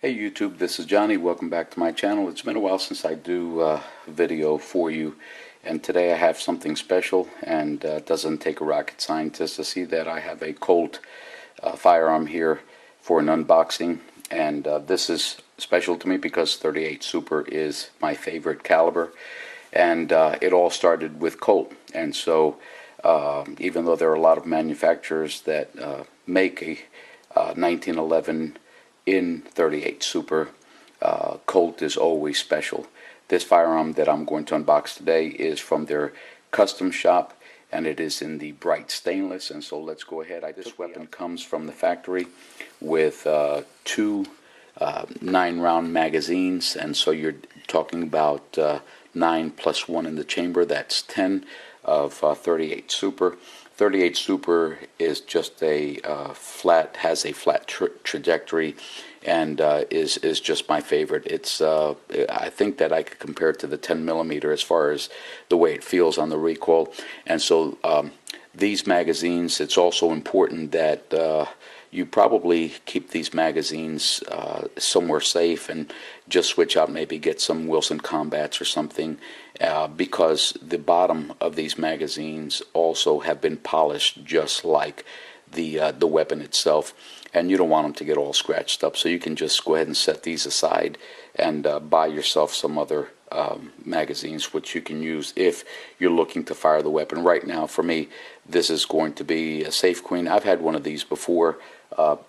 Hey YouTube, this is Johnny. Welcome back to my channel. It's been a while since I do a video for you, and today I have something special, and it doesn't take a rocket scientist to see that I have a Colt firearm here for an unboxing. And this is special to me because 38 Super is my favorite caliber, and it all started with Colt. And so even though there are a lot of manufacturers that make a 1911 in 38 Super, Colt is always special. This firearm that I'm going to unbox today is from their custom shop, and it is in the bright stainless. And so let's go ahead. This weapon comes from the factory with two 9-round magazines, and so you're talking about 9 plus 1 in the chamber. That's 10 of 38 Super. 38 Super is just a has a flat trajectory, and is just my favorite. It's I think that I could compare it to the 10mm as far as the way it feels on the recoil. And so these magazines, it's also important that you probably keep these magazines somewhere safe and just switch out, maybe get some Wilson Combats or something, because the bottom of these magazines also have been polished just like the weapon itself, and you don't want them to get all scratched up. So you can just go ahead and set these aside and buy yourself some other magazines which you can use if you're looking to fire the weapon. Right now for me, this is going to be a Safe Queen. I've had one of these before,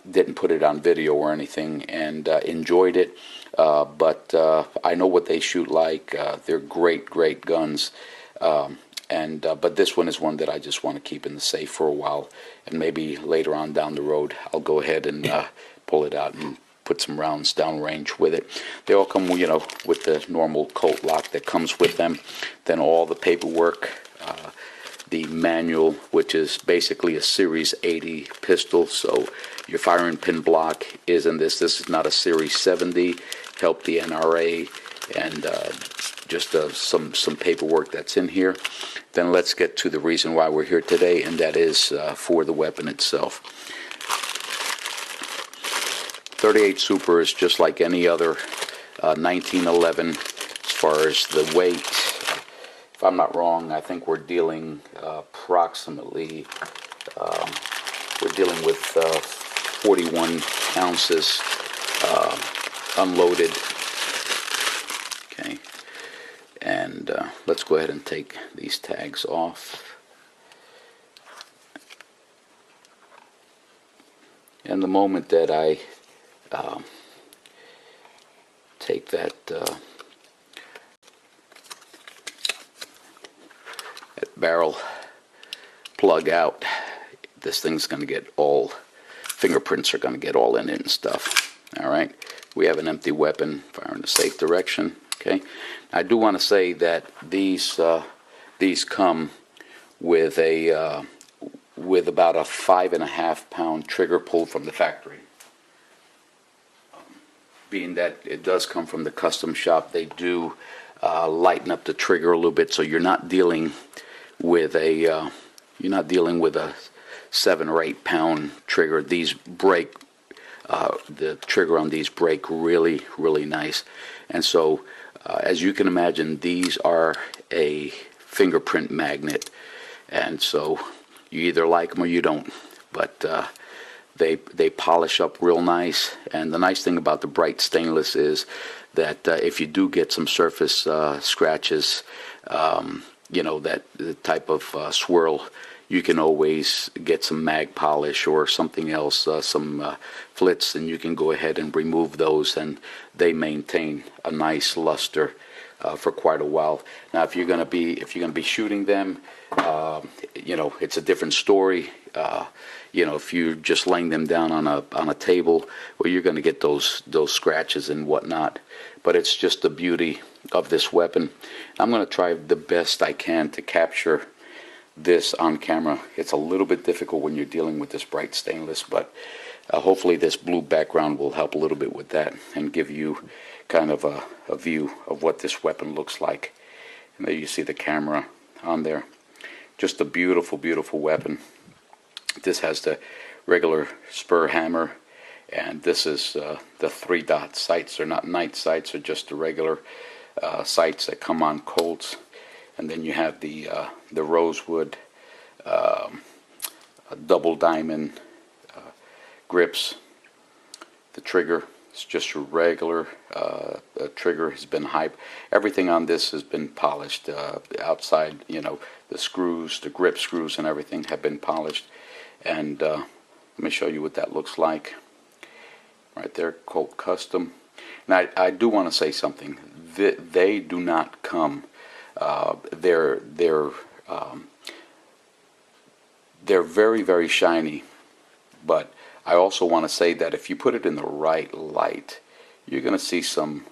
didn't put it on video or anything, and enjoyed it, but I know what they shoot like. They're great guns, but this one is one that I just want to keep in the safe for a while, and maybe later on down the road I'll go ahead and pull it out and put some rounds downrange with it. They all come, with the normal Colt lock that comes with them, then all the paperwork, the manual, which is basically a Series 80 pistol. So your firing pin block is in this. This is not a Series 70. Help the NRA, and just some paperwork that's in here. Then let's get to the reason why we're here today, and that is for the weapon itself. 38 Super is just like any other 1911 as far as the weight. If I'm not wrong, I think we're dealing approximately, we're dealing with 41 ounces unloaded. Okay, and let's go ahead and take these tags off. And the moment that I take that barrel plug out, this thing's going to get all, fingerprints are going to get all in it and stuff. Alright, we have an empty weapon, fire in a safe direction. Okay, I do want to say that these come with a with about a 5.5 pound trigger pull from the factory. Being that it does come from the custom shop, they do lighten up the trigger a little bit, so you're not dealing with a 7 or 8 pound trigger. These break, the trigger on these break really nice. And so as you can imagine, these are a fingerprint magnet, and so you either like them or you don't, but they polish up real nice. And the nice thing about the bright stainless is that if you do get some surface scratches, that the type of swirl, you can always get some mag polish or something else, some flits, and you can go ahead and remove those, and they maintain a nice luster for quite a while. Now, if you're going to be shooting them, it's a different story. If you're just laying them down on a table, well, you're going to get those scratches and whatnot. But it's just the beauty of this weapon. I'm going to try the best I can to capture this on camera. It's a little bit difficult when you're dealing with this bright stainless, but hopefully this blue background will help a little bit with that and give you kind of a view of what this weapon looks like. And there you see the camera on there. Just a beautiful weapon. This has the regular spur hammer And this is the 3-dot sights. They're not night sights, they're just the regular sights that come on Colts. And then you have the rosewood double diamond grips. The trigger is just a regular trigger. Has been hyped. Everything on this has been polished. Outside, the screws, the grip screws and everything have been polished. And let me show you what that looks like. Right there, Colt Custom. Now I do want to say something. They do not come. They're very, very shiny, but I also want to say that if you put it in the right light, you're going to see some.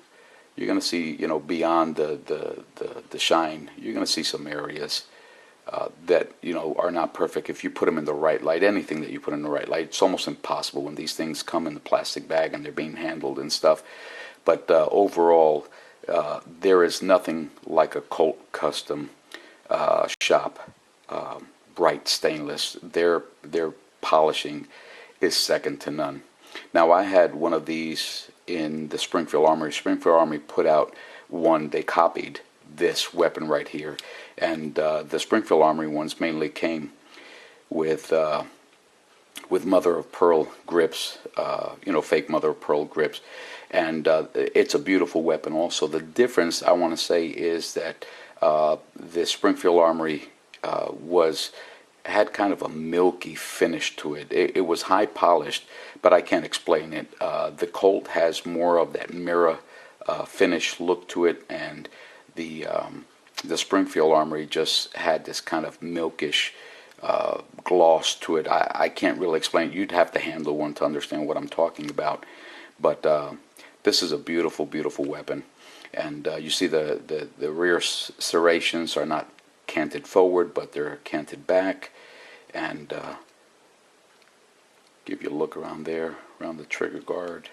You're going to see, beyond the shine. You're going to see some areas that are not perfect. If you put them in the right light, anything that you put in the right light, it's almost impossible when these things come in the plastic bag and they're being handled and stuff. But overall, there is nothing like a Colt Custom shop. Bright stainless. Their polishing is second to none. Now I had one of these in the Springfield Armory. Springfield Armory put out one. They copied this weapon right here, and the Springfield Armory ones mainly came with mother of pearl grips, fake mother of pearl grips, and it's a beautiful weapon. Also, the difference I want to say is that the Springfield Armory had kind of a milky finish to it. It was high polished, but I can't explain it. The Colt has more of that mirror finish look to it, and the Springfield Armory just had this kind of milkish gloss to it. I can't really explain it. You'd have to handle one to understand what I'm talking about. But this is a beautiful, beautiful weapon. And you see the rear serrations are not canted forward, but they're canted back. And give you a look around there, around the trigger guard.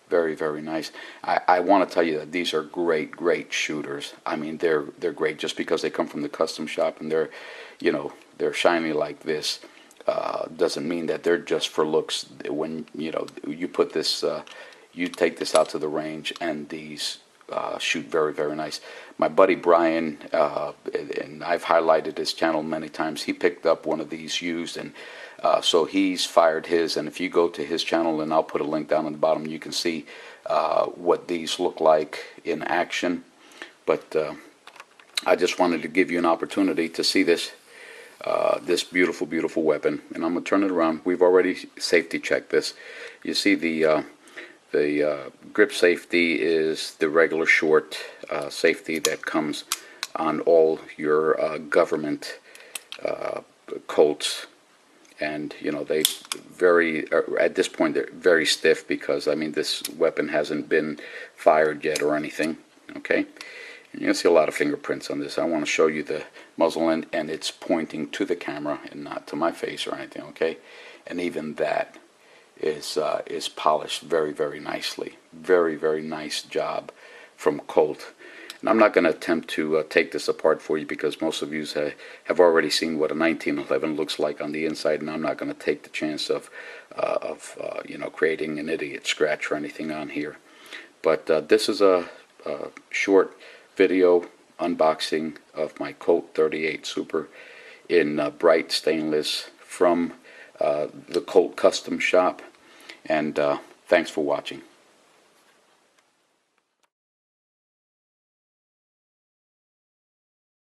Very, very nice. I want to tell you that these are great, great shooters. I mean, they're great just because they come from the custom shop and they're shiny like this. Doesn't mean that they're just for looks. When you put this, you take this out to the range, and these shoot very, very nice. My buddy Brian, and I've highlighted his channel many times, he picked up one of these used, and so he's fired his. And if you go to his channel, and I'll put a link down on the bottom, you can see what these look like in action. But I just wanted to give you an opportunity to see this this beautiful, beautiful weapon. And I'm going to turn it around. We've already safety checked this. You see the grip safety is the regular short safety that comes on all your government Colts. And they at this point they're very stiff because this weapon hasn't been fired yet or anything. Okay, and you're gonna see a lot of fingerprints on this. I want to show you the muzzle end, and it's pointing to the camera and not to my face or anything. Okay, and even that is polished very, very nicely. Very, very nice job from Colt. And I'm not going to attempt to take this apart for you because most of you have already seen what a 1911 looks like on the inside, and I'm not going to take the chance of creating an idiot scratch or anything on here. But this is a short video unboxing of my Colt 38 Super in bright stainless from the Colt Custom Shop. And thanks for watching.